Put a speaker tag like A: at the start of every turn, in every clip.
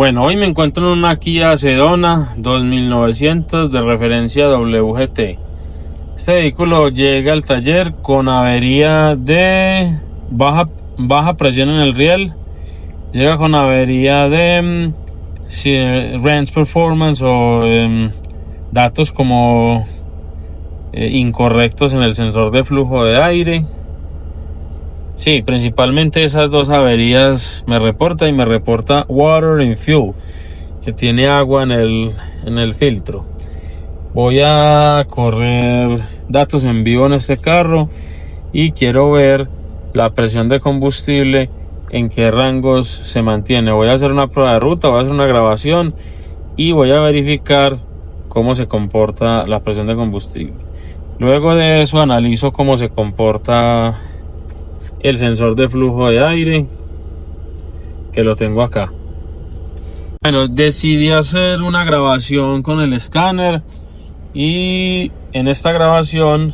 A: Bueno, hoy me encuentro en una Kia Sedona 2900 de referencia WGT. Este vehículo llega al taller con avería de baja presión en el riel. Llega con avería de range performance o datos como incorrectos en el sensor de flujo de aire. Sí, principalmente esas dos averías me reporta water in fuel, que tiene agua en el filtro. Voy a correr datos en vivo en este carro y quiero ver la presión de combustible, en qué rangos se mantiene. Voy a hacer una prueba de ruta, voy a hacer una grabación y voy a verificar cómo se comporta la presión de combustible. Luego de eso analizo cómo se comporta el sensor de flujo de aire, que lo tengo acá. Bueno, decidí hacer una grabación con el escáner y en esta grabación,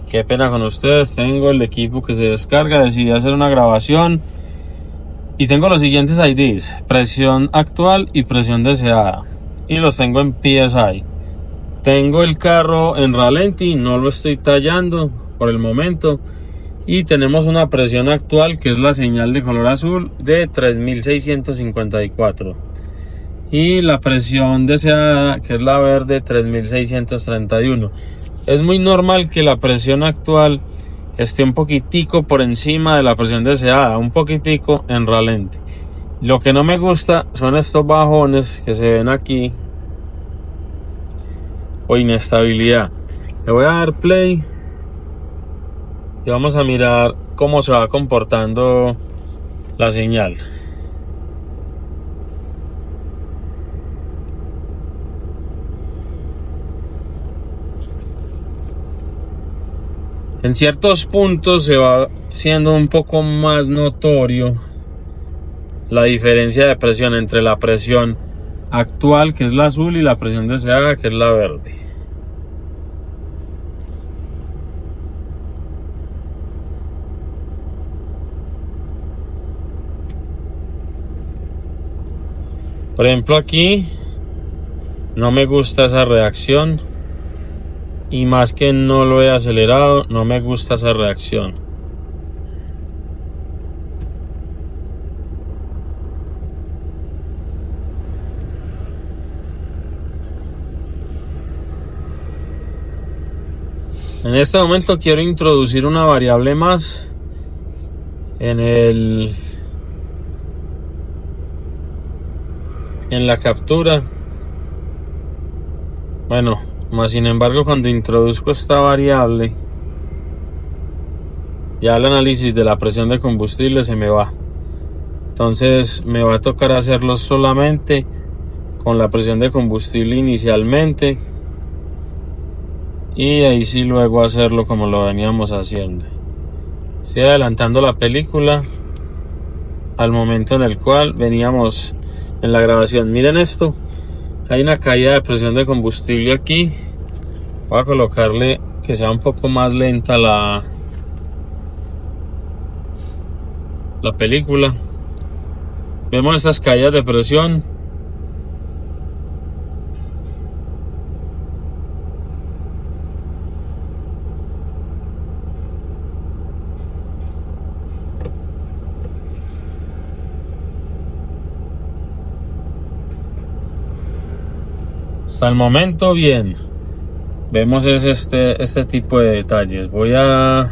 A: qué pena con ustedes, tengo el equipo que se descarga. Decidí hacer una grabación y tengo los siguientes IDs: presión actual y presión deseada, y los tengo en PSI. Tengo el carro en ralenti, no lo estoy tallando por el momento. Y tenemos una presión actual, que es la señal de color azul, de 3654. Y la presión deseada, que es la verde, 3631. Es muy normal que la presión actual esté un poquitico por encima de la presión deseada, un poquitico en ralenti. Lo que no me gusta son estos bajones que se ven aquí, o inestabilidad. Le voy a dar play y vamos a mirar cómo se va comportando la señal. En ciertos puntos se va siendo un poco más notorio la diferencia de presión entre la presión actual, que es la azul, y la presión deseada, que es la verde. Por ejemplo, aquí no me gusta esa reacción, y más que no lo he acelerado, no me gusta esa reacción. En este momento quiero introducir una variable más en la captura. Bueno, más sin embargo, cuando introduzco esta variable, ya el análisis de la presión de combustible se me va. Entonces me va a tocar hacerlo solamente con la presión de combustible inicialmente, y ahí sí luego hacerlo como lo veníamos haciendo. Estoy adelantando la película al momento en el cual veníamos en la grabación. Miren esto, hay una caída de presión de combustible aquí. Voy a colocarle que sea un poco más lenta la película. Vemos estas caídas de presión. Hasta el momento bien. Vemos este tipo de detalles. Voy a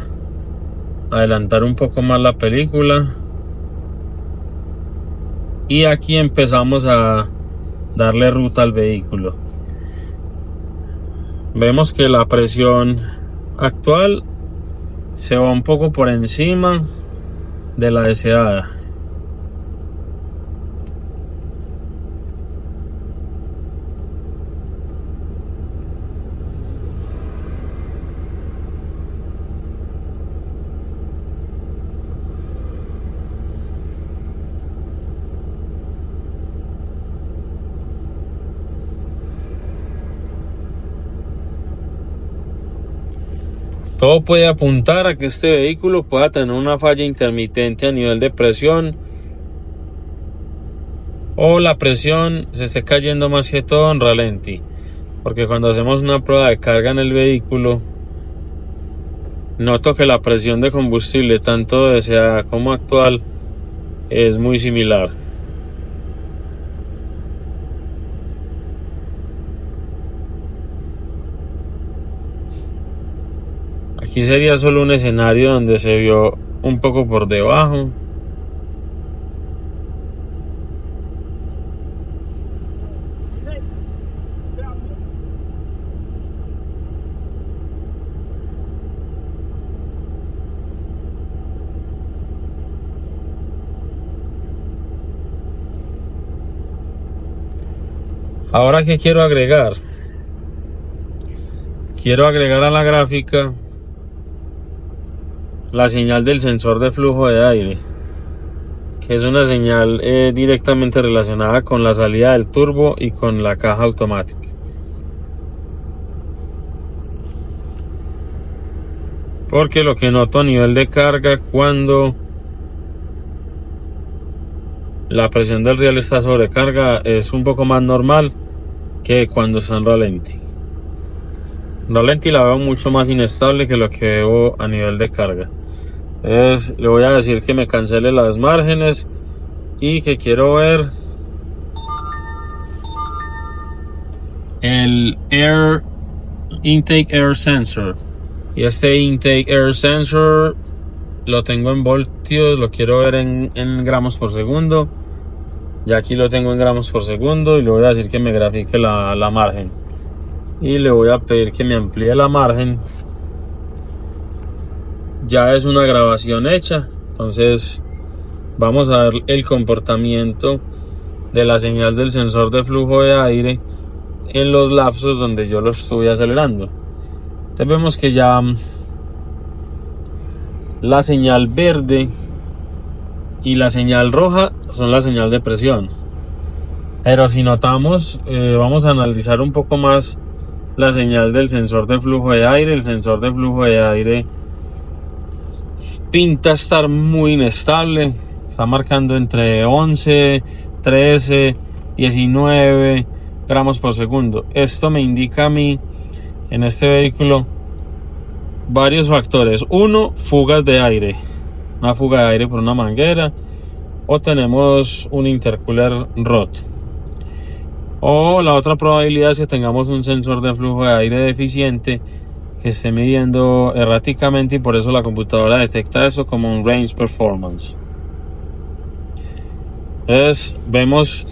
A: adelantar un poco más la película y aquí empezamos a darle ruta al vehículo. Vemos que la presión actual se va un poco por encima de la deseada. Todo puede apuntar a que este vehículo pueda tener una falla intermitente a nivel de presión o la presión se esté cayendo más que todo en ralentí, porque cuando hacemos una prueba de carga en el vehículo noto que la presión de combustible tanto deseada como actual es muy similar. Aquí sería solo un escenario donde se vio un poco por debajo. Ahora, ¿qué quiero agregar? Quiero agregar a la gráfica la señal del sensor de flujo de aire, que es una señal directamente relacionada con la salida del turbo y con la caja automática. Porque lo que noto a nivel de carga cuando la presión del riel está sobrecarga es un poco más normal que cuando está en ralentí. Ralentí la veo mucho más inestable que lo que veo a nivel de carga. Entonces le voy a decir que me cancele las márgenes y que quiero ver el intake air sensor. Y este intake air sensor lo tengo en voltios, lo quiero ver en gramos por segundo. Ya aquí lo tengo en gramos por segundo y le voy a decir que me grafique la margen. Y le voy a pedir que me amplíe la margen. Ya es una grabación hecha, entonces vamos a ver el comportamiento de la señal del sensor de flujo de aire en los lapsos donde yo lo estuve acelerando. Entonces vemos que ya la señal verde y la señal roja son la señal de presión. Pero si notamos, vamos a analizar un poco más la señal del sensor de flujo de aire. El sensor de flujo de aire pinta estar muy inestable, está marcando entre 11, 13, 19 gramos por segundo. Esto me indica a mí en este vehículo varios factores. Uno, fugas de aire, una fuga de aire por una manguera, o tenemos un intercooler roto, o la otra probabilidad es que tengamos un sensor de flujo de aire deficiente que esté midiendo erráticamente y por eso la computadora detecta eso como un range performance. Entonces vemos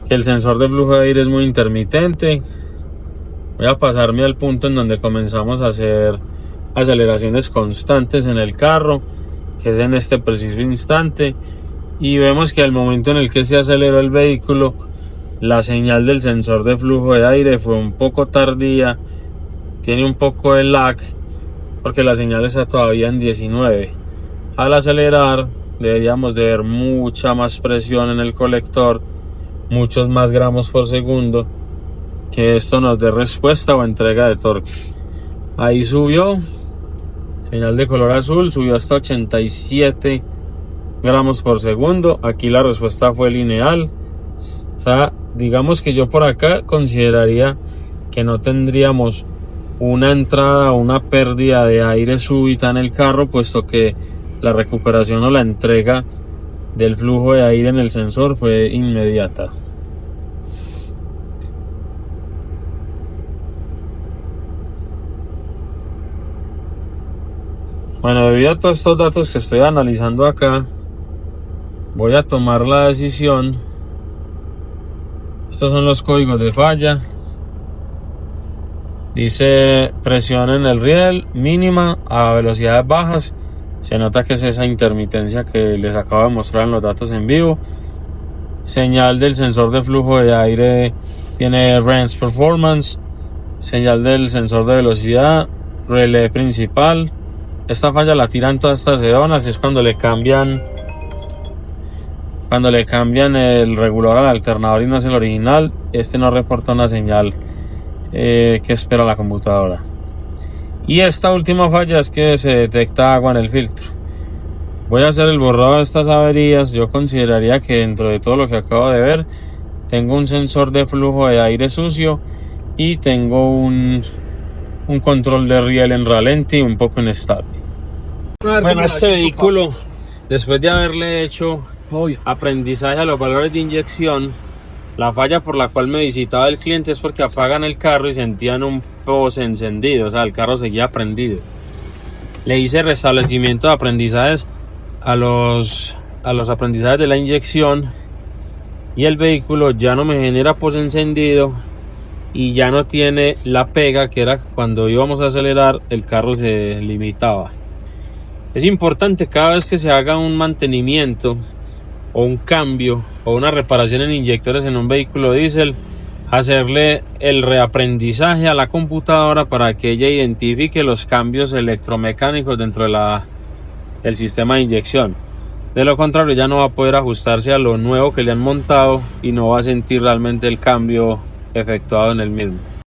A: que el sensor de flujo de aire es muy intermitente. Voy a pasarme al punto en donde comenzamos a hacer aceleraciones constantes en el carro, que es en este preciso instante, y vemos que al momento en el que se aceleró el vehículo, la señal del sensor de flujo de aire fue un poco tardía, tiene un poco de lag porque la señal está todavía en 19. Al acelerar deberíamos de ver mucha más presión en el colector, muchos más gramos por segundo, que esto nos dé respuesta o entrega de torque. Ahí subió, señal de color azul, subió hasta 87 gramos por segundo. Aquí la respuesta fue lineal. O sea, digamos que yo por acá consideraría que no tendríamos una entrada o una pérdida de aire súbita en el carro, puesto que la recuperación o la entrega del flujo de aire en el sensor fue inmediata. Bueno, debido a todos estos datos que estoy analizando acá, voy a tomar la decisión. Estos son los códigos de falla. Dice presión en el riel mínima a velocidades bajas. Se nota que es esa intermitencia que les acabo de mostrar en los datos en vivo. Señal del sensor de flujo de aire tiene range performance. Señal del sensor de velocidad, relé principal. Esta falla la tiran todas estas zonas, es cuando le cambian el regulador al alternador y no es el original. Este no reporta una señal que espera la computadora. Y esta última falla es que se detecta agua en el filtro. Voy a hacer el borrado de estas averías. Yo consideraría que dentro de todo lo que acabo de ver, tengo un sensor de flujo de aire sucio y tengo un control de riel en ralentí un poco inestable. Bueno, este vehículo, después de haberle hecho aprendizaje a los valores de inyección, la falla por la cual me visitaba el cliente es porque apagan el carro y sentían un POS encendido, o sea, el carro seguía prendido. Le hice restablecimiento de aprendizajes a los aprendizajes de la inyección y el vehículo ya no me genera POS encendido y ya no tiene la pega que era cuando íbamos a acelerar, el carro se limitaba. Es importante cada vez que se haga un mantenimiento o un cambio o una reparación en inyectores en un vehículo diésel, hacerle el reaprendizaje a la computadora para que ella identifique los cambios electromecánicos dentro del sistema de inyección. De lo contrario, ya no va a poder ajustarse a lo nuevo que le han montado y no va a sentir realmente el cambio efectuado en el mismo.